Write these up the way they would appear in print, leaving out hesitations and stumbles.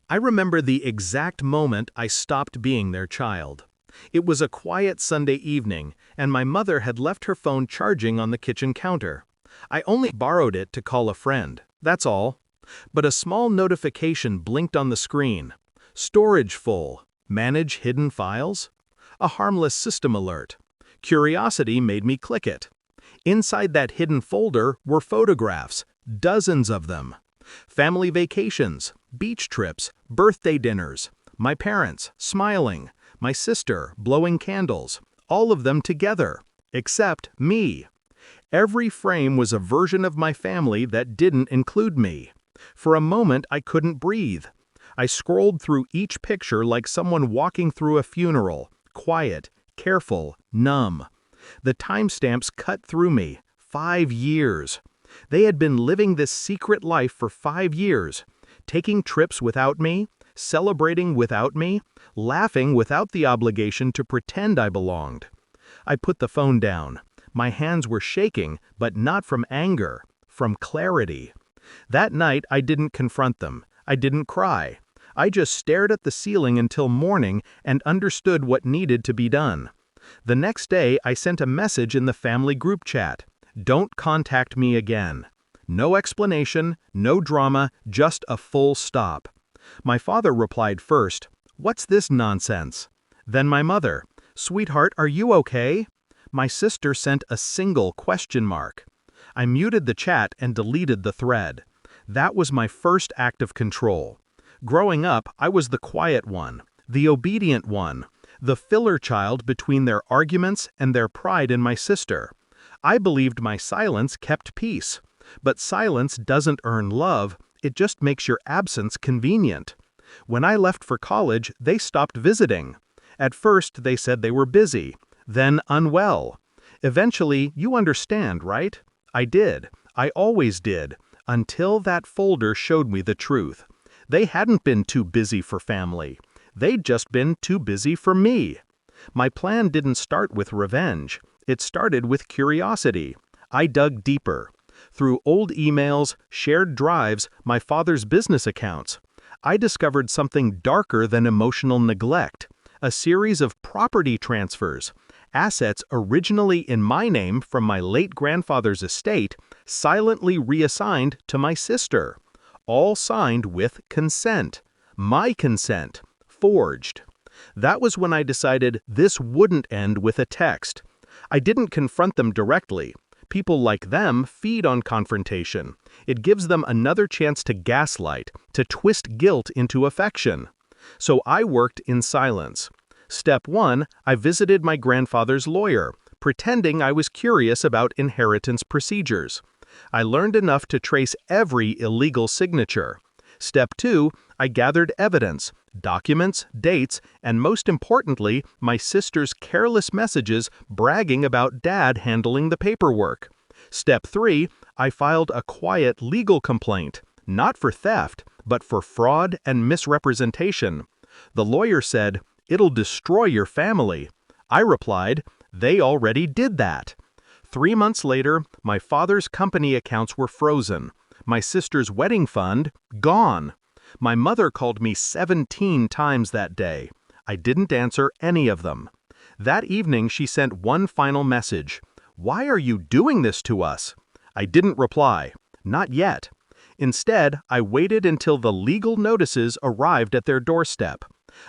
I remember the exact moment I stopped being their child. It was a quiet Sunday evening, and my mother had left her phone charging on the kitchen counter. I only borrowed it to call a friend, that's all. But a small notification blinked on the screen. Storage full. Manage hidden files? A harmless system alert. Curiosity made me click it. Inside that hidden folder were photographs, dozens of them. Family vacations, beach trips, birthday dinners, my parents smiling, my sister blowing candles, all of them together, except me. Every frame was a version of my family that didn't include me. For a moment, I couldn't breathe. I scrolled through each picture like someone walking through a funeral, quiet, careful, numb. The timestamps cut through me. 5 years. They had been living this secret life for 5 years, taking trips without me, celebrating without me, laughing without the obligation to pretend I belonged. I put the phone down. My hands were shaking, but not from anger, from clarity. That night, I didn't confront them. I didn't cry. I just stared at the ceiling until morning and understood what needed to be done. The next day, I sent a message in the family group chat. Don't contact me again. No explanation, no drama, just a full stop. My father replied first, "What's this nonsense?" Then my mother, "Sweetheart, are you okay?" My sister sent a single question mark. I muted the chat and deleted the thread. That was my first act of control. Growing up, I was the quiet one, the obedient one, the filler child between their arguments and their pride in my sister. I believed my silence kept peace. But silence doesn't earn love, it just makes your absence convenient. When I left for college, they stopped visiting. At first, they said they were busy, then unwell. Eventually, you understand, right? I did. I always did, until that folder showed me the truth. They hadn't been too busy for family. They'd just been too busy for me. My plan didn't start with revenge. It started with curiosity. I dug deeper. Through old emails, shared drives, my father's business accounts, I discovered something darker than emotional neglect, a series of property transfers, assets originally in my name from my late grandfather's estate, silently reassigned to my sister, all signed with consent, my consent, forged. That was when I decided this wouldn't end with a text. I didn't confront them directly. People like them feed on confrontation. It gives them another chance to gaslight, to twist guilt into affection. So I worked in silence. Step 1, I visited my grandfather's lawyer, pretending I was curious about inheritance procedures. I learned enough to trace every illegal signature. Step 2, I gathered evidence, documents, dates, and most importantly, my sister's careless messages bragging about Dad handling the paperwork. Step 3, I filed a quiet legal complaint, not for theft, but for fraud and misrepresentation. The lawyer said, "It'll destroy your family." I replied, "They already did that." 3 months later, my father's company accounts were frozen. My sister's wedding fund, gone. My mother called me 17 times that day. I didn't answer any of them. That evening she sent one final message. "Why are you doing this to us?" I didn't reply. Not yet. Instead, I waited until the legal notices arrived at their doorstep.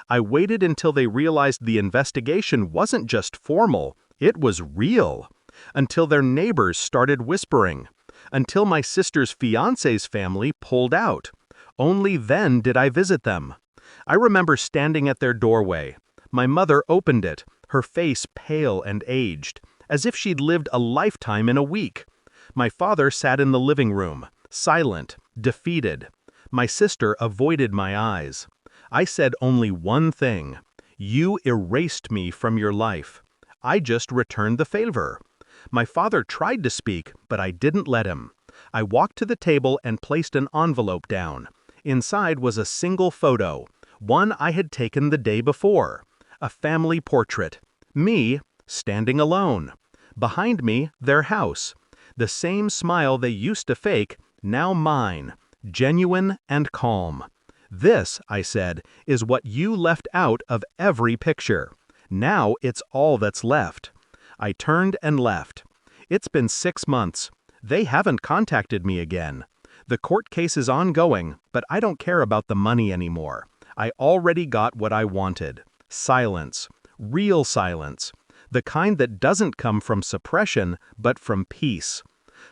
I waited until they realized the investigation wasn't just formal, it was real. Until their neighbors started whispering. Until my sister's fiancé's family pulled out. Only then did I visit them. I remember standing at their doorway. My mother opened it, her face pale and aged, as if she'd lived a lifetime in a week. My father sat in the living room, silent, defeated. My sister avoided my eyes. I said only one thing. "You erased me from your life." I just returned the favor. My father tried to speak, but I didn't let him. I walked to the table and placed an envelope down. Inside was a single photo, one I had taken the day before. A family portrait. Me, standing alone. Behind me, their house. The same smile they used to fake, now mine. Genuine and calm. "This," I said, "is what you left out of every picture. Now it's all that's left." I turned and left. It's been 6 months. They haven't contacted me again. The court case is ongoing, but I don't care about the money anymore. I already got what I wanted. Silence. Real silence. The kind that doesn't come from suppression, but from peace.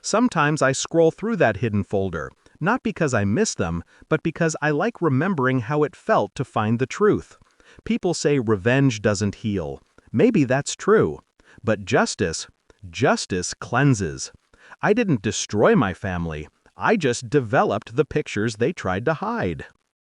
Sometimes I scroll through that hidden folder, not because I miss them, but because I like remembering how it felt to find the truth. People say revenge doesn't heal. Maybe that's true. But justice cleanses. I didn't destroy my family. I just developed the pictures they tried to hide.